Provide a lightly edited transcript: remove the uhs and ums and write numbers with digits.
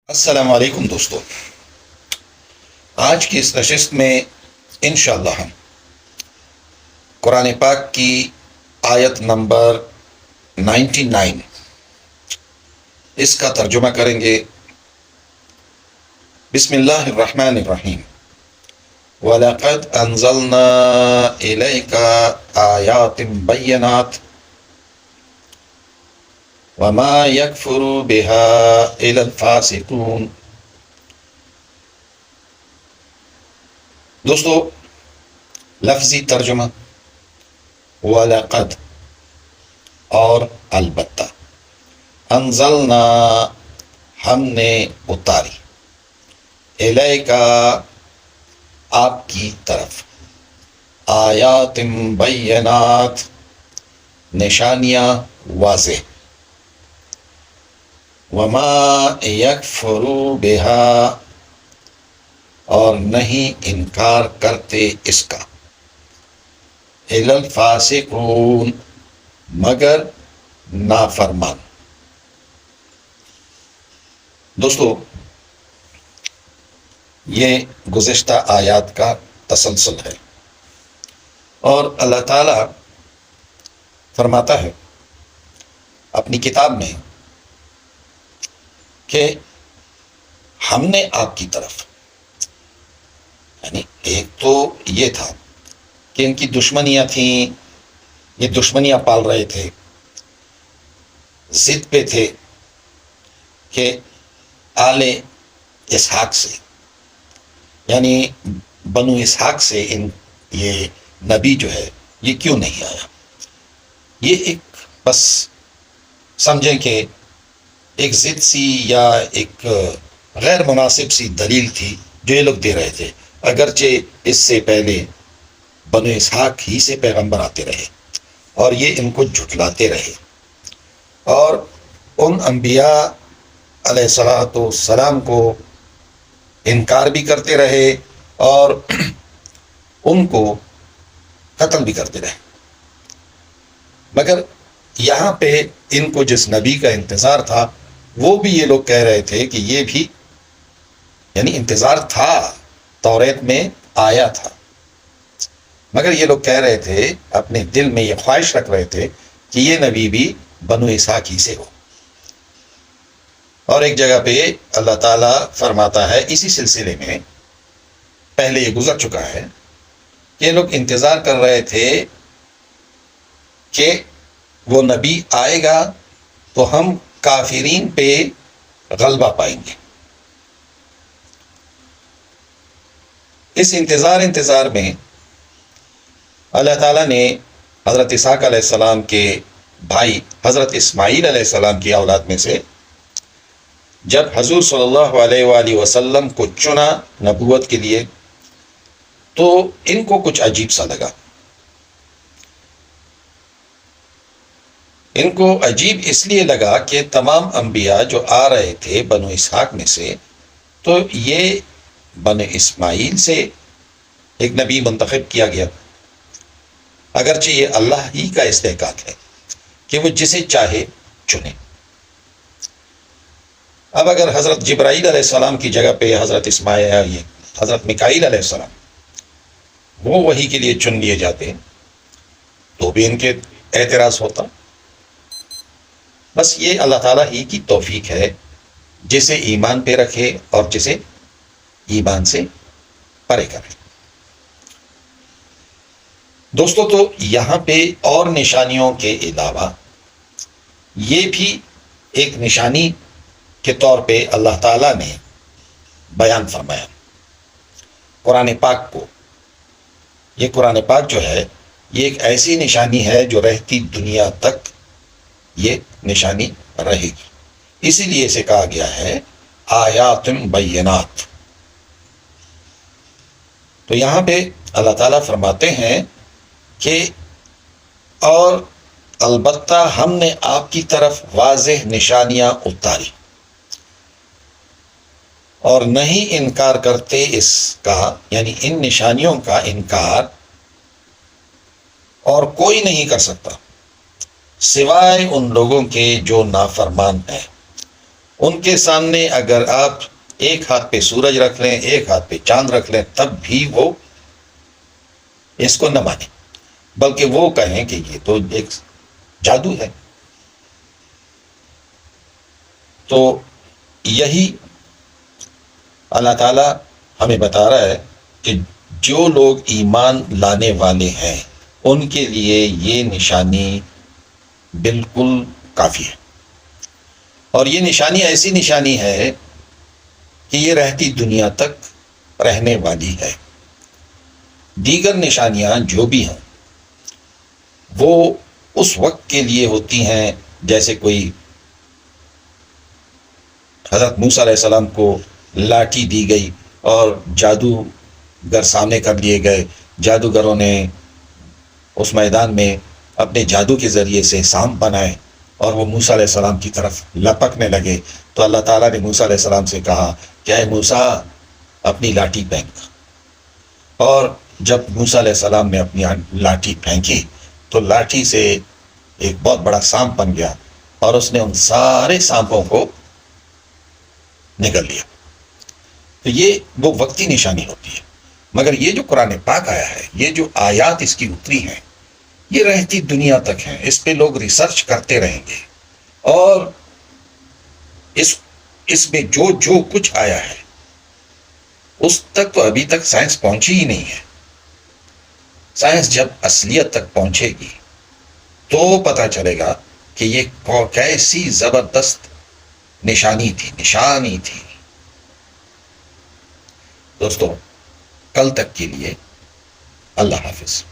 السلام علیکم دوستو، آج کی اس نشست میں انشاءاللہ ہم قرآن پاک کی آیت نمبر 99 اس کا ترجمہ کریں گے۔ بسم اللہ الرحمن الرحیم۔ وَلَقَدْ أَنزَلْنَا إِلَيْكَ آيَاتٍ بَيِّنَاتٍ وَمَا يَكْفُرُ بِهَا إِلَّا الْفَاسِقُونَ۔ دوستو، لفظی ترجمہ وَلَقَدْ اور البتہ، انزلنا ہم نے اتاری، الیکا آپ کی طرف، آیات بینات نشانیاں واضح، وما یکفر بہا اور نہیں انکار کرتے اس کا، الا الفاسقون مگر نافرمان۔ دوستو، یہ گزشتہ آیات کا تسلسل ہے، اور اللہ تعالی فرماتا ہے اپنی کتاب میں کہ ہم نے آپ کی طرف، یعنی ایک تو یہ تھا کہ ان کی دشمنیاں تھیں، یہ دشمنیاں پال رہے تھے، ضد پہ تھے کہ آل اسحاق سے، یعنی بنو اسحاق سے یہ نبی جو ہے یہ کیوں نہیں آیا۔ یہ ایک بس سمجھیں کہ ایک ضد سی یا ایک غیر مناسب سی دلیل تھی جو یہ لوگ دے رہے تھے، اگرچہ اس سے پہلے بنو اسحاق ہی سے پیغمبر آتے رہے اور یہ ان کو جھٹلاتے رہے، اور ان انبیاء علیہ الصلوۃ والسلام کو انکار بھی کرتے رہے اور ان کو قتل بھی کرتے رہے۔ مگر یہاں پہ ان کو جس نبی کا انتظار تھا وہ بھی یہ لوگ کہہ رہے تھے کہ یہ بھی، یعنی انتظار تھا، توریت میں آیا تھا، مگر یہ لوگ کہہ رہے تھے، اپنے دل میں یہ خواہش رکھ رہے تھے کہ یہ نبی بھی بنو اسحاق ہی سے ہو۔ اور ایک جگہ پہ اللہ تعالیٰ فرماتا ہے اسی سلسلے میں، پہلے یہ گزر چکا ہے، کہ یہ لوگ انتظار کر رہے تھے کہ وہ نبی آئے گا تو ہم کافرین پہ غلبہ پائیں گے۔ اس انتظار میں اللہ تعالیٰ نے حضرت اسحاق علیہ السلام کے بھائی حضرت اسماعیل علیہ السلام کی اولاد میں سے جب حضور صلی اللہ علیہ وآلہ وسلم کو چنا نبوت کے لیے، تو ان کو کچھ عجیب سا لگا۔ ان کو عجیب اس لیے لگا کہ تمام انبیاء جو آ رہے تھے بنو اسحاق میں سے، تو یہ بنو اسماعیل سے ایک نبی منتخب کیا گیا، اگرچہ یہ اللہ ہی کا استحقاق ہے کہ وہ جسے چاہے چنے۔ اب اگر حضرت جبرائیل علیہ السلام کی جگہ پہ حضرت اسماعیل، حضرت میکائیل علیہ السلام وہ وحی کے لیے چن لیے جاتے تو بھی ان کے اعتراض ہوتا۔ بس یہ اللہ تعالیٰ ہی کی توفیق ہے، جسے ایمان پہ رکھے اور جسے ایمان سے پرے کرے۔ دوستو، تو یہاں پہ اور نشانیوں کے علاوہ یہ بھی ایک نشانی کے طور پہ اللہ تعالیٰ نے بیان فرمایا قرآن پاک کو۔ یہ قرآن پاک جو ہے یہ ایک ایسی نشانی ہے جو رہتی دنیا تک یہ نشانی رہے گی، اسی لیے اسے کہا گیا ہے آیات بینات۔ تو یہاں پہ اللہ تعالیٰ فرماتے ہیں کہ اور البتہ ہم نے آپ کی طرف واضح نشانیاں اتاری اور نہیں انکار کرتے اس کا، یعنی ان نشانیوں کا انکار اور کوئی نہیں کر سکتا سوائے ان لوگوں کے جو نافرمان ہیں، ان کے سامنے اگر آپ ایک ہاتھ پہ سورج رکھ لیں، ایک ہاتھ پہ چاند رکھ لیں، تب بھی وہ اس کو نہ مانیں، بلکہ وہ کہیں کہ یہ تو ایک جادو ہے۔ تو یہی اللہ تعالی ہمیں بتا رہا ہے کہ جو لوگ ایمان لانے والے ہیں ان کے لیے یہ نشانی بالکل کافی ہے، اور یہ نشانی ایسی نشانی ہے کہ یہ رہتی دنیا تک رہنے والی ہے۔ دیگر نشانیاں جو بھی ہیں وہ اس وقت کے لیے ہوتی ہیں، جیسے کوئی حضرت موسیٰ علیہ السلام کو لاٹھی دی گئی اور جادوگر سامنے کر لیے گئے، جادوگروں نے اس میدان میں اپنے جادو کے ذریعے سے سانپ بنائے اور وہ موسیٰ علیہ السلام کی طرف لپکنے لگے، تو اللہ تعالیٰ نے موسیٰ علیہ السلام سے کہا کہ اے موسیٰ اپنی لاٹھی پھینک، اور جب موسیٰ علیہ السلام نے اپنی لاٹھی پھینکی تو لاٹھی سے ایک بہت بڑا سانپ بن گیا اور اس نے ان سارے سانپوں کو نکل لیا۔ تو یہ وہ وقتی نشانی ہوتی ہے، مگر یہ جو قرآن پاک آیا ہے، یہ جو آیات اس کی اتری ہیں، یہ رہتی دنیا تک ہیں، اس پہ لوگ ریسرچ کرتے رہیں گے، اور اس میں جو کچھ آیا ہے اس تک تو ابھی تک سائنس پہنچی ہی نہیں ہے۔ سائنس جب اصلیت تک پہنچے گی تو پتہ چلے گا کہ یہ کیسی زبردست نشانی تھی۔ دوستو، کل تک کے لیے اللہ حافظ۔